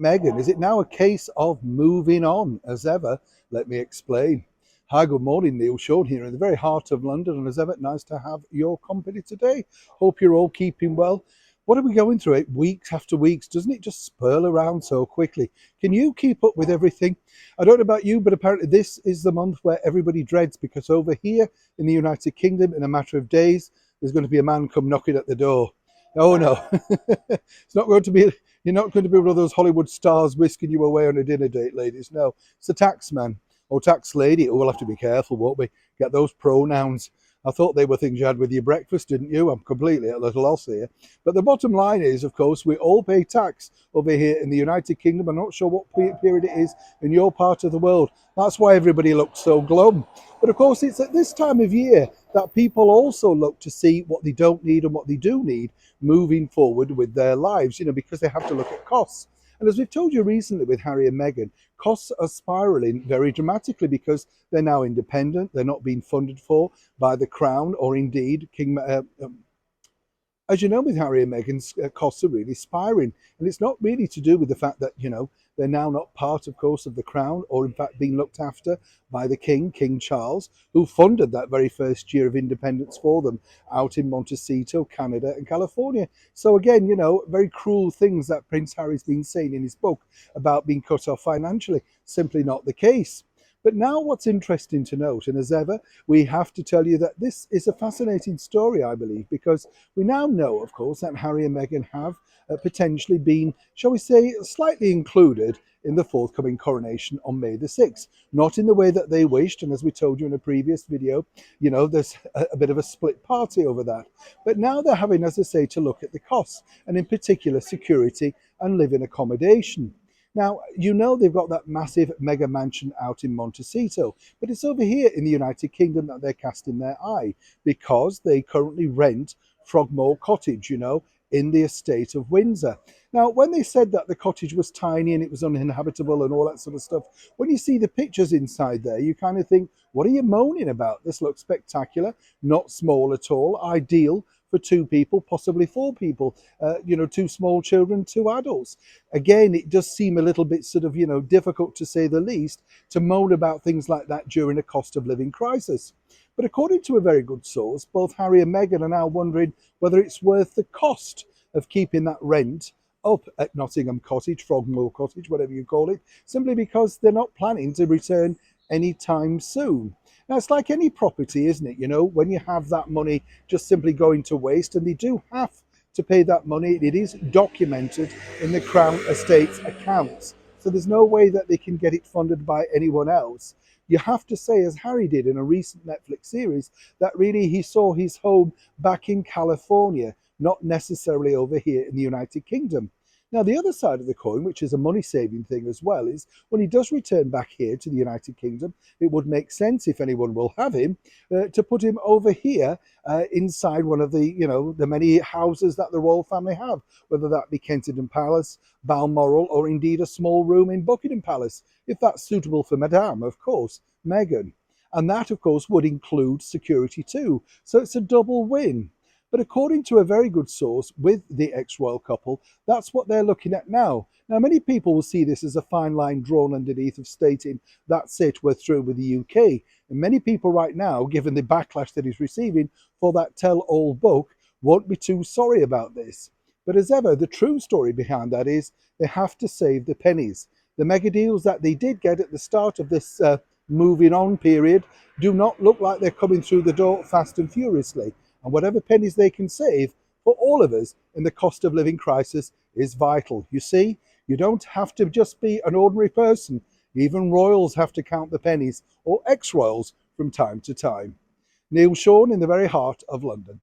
Meghan, is it now a case of moving on as ever? Let me explain. Hi, good morning, Neil. Sean here in the very heart of London, and as ever, nice to have your company today. Hope you're all keeping well. What are we going through it weeks after weeks? Doesn't it just spurl around so quickly? Can you keep up with everything? I don't know about you, but apparently this is the month where everybody dreads because over here in the United Kingdom, in a matter of days, there's going to be a man come knocking at the door. Oh no, it's not going to be. You're not going to be one of those Hollywood stars whisking you away on a dinner date, ladies. No, it's a tax man or tax lady. Oh, we'll have to be careful, won't we? Get those pronouns. I thought they were things you had with your breakfast, didn't you? I'm completely at a little loss here. But the bottom line is, of course, we all pay tax over here in the United Kingdom. I'm not sure what period it is in your part of the world. That's why everybody looks so glum. But of course, it's at this time of year that people also look to see what they don't need and what they do need moving forward with their lives, because they have to look at costs. And as we've told you recently with Harry and Meghan, costs are spiraling very dramatically because they're now independent. They're not being funded for by the Crown or indeed King. As you know, with Harry and Meghan's costs are really spiraling. And it's not really to do with the fact that, they're now not part, of course, of the Crown or in fact being looked after by the King Charles, who funded that very first year of independence for them out in Montecito, Canada and California. So again, very cruel things that Prince Harry's been saying in his book about being cut off financially. Simply not the case. But now what's interesting to note, and as ever, we have to tell you that this is a fascinating story, I believe, because we now know, of course, that Harry and Meghan have potentially been, shall we say, slightly included in the forthcoming coronation on May the 6th. Not in the way that they wished, and as we told you in a previous video, there's a bit of a split party over that. But now they're having, as I say, to look at the costs, and in particular security and living accommodation. Now, they've got that massive mega mansion out in Montecito, but it's over here in the United Kingdom that they're casting their eye because they currently rent Frogmore Cottage, in the estate of Windsor. Now, when they said that the cottage was tiny and it was uninhabitable and all that sort of stuff, when you see the pictures inside there, you kind of think, what are you moaning about? This looks spectacular, not small at all, ideal for two people, possibly four people, two small children, two adults. Again, it does seem a little bit sort of, difficult to say the least, to moan about things like that during a cost of living crisis. But according to a very good source, both Harry and Meghan are now wondering whether it's worth the cost of keeping that rent up at Nottingham Cottage, Frogmore Cottage, whatever you call it, simply because they're not planning to return anytime soon. Now, it's like any property, isn't it? When you have that money just simply going to waste, and they do have to pay that money, it is documented in the Crown Estate's accounts. So there's no way that they can get it funded by anyone else. You have to say, as Harry did in a recent Netflix series, that really he saw his home back in California, not necessarily over here in the United Kingdom. Now, the other side of the coin, which is a money-saving thing as well, is when he does return back here to the United Kingdom, it would make sense, if anyone will have him, to put him over here inside one of the many houses that the royal family have, whether that be Kensington Palace, Balmoral, or indeed a small room in Buckingham Palace, if that's suitable for Madame, of course, Meghan. And that, of course, would include security too. So it's a double win. But according to a very good source with the ex-royal couple, that's what they're looking at now. Now, many people will see this as a fine line drawn underneath of stating, that's it, we're through with the UK. And many people right now, given the backlash that he's receiving for that tell-all book, won't be too sorry about this. But as ever, the true story behind that is they have to save the pennies. The mega deals that they did get at the start of this moving on period do not look like they're coming through the door fast and furiously. And whatever pennies they can save for all of us in the cost of living crisis is vital. You see, you don't have to just be an ordinary person. Even royals have to count the pennies, or ex-royals from time to time. Neil Sean in the very heart of London.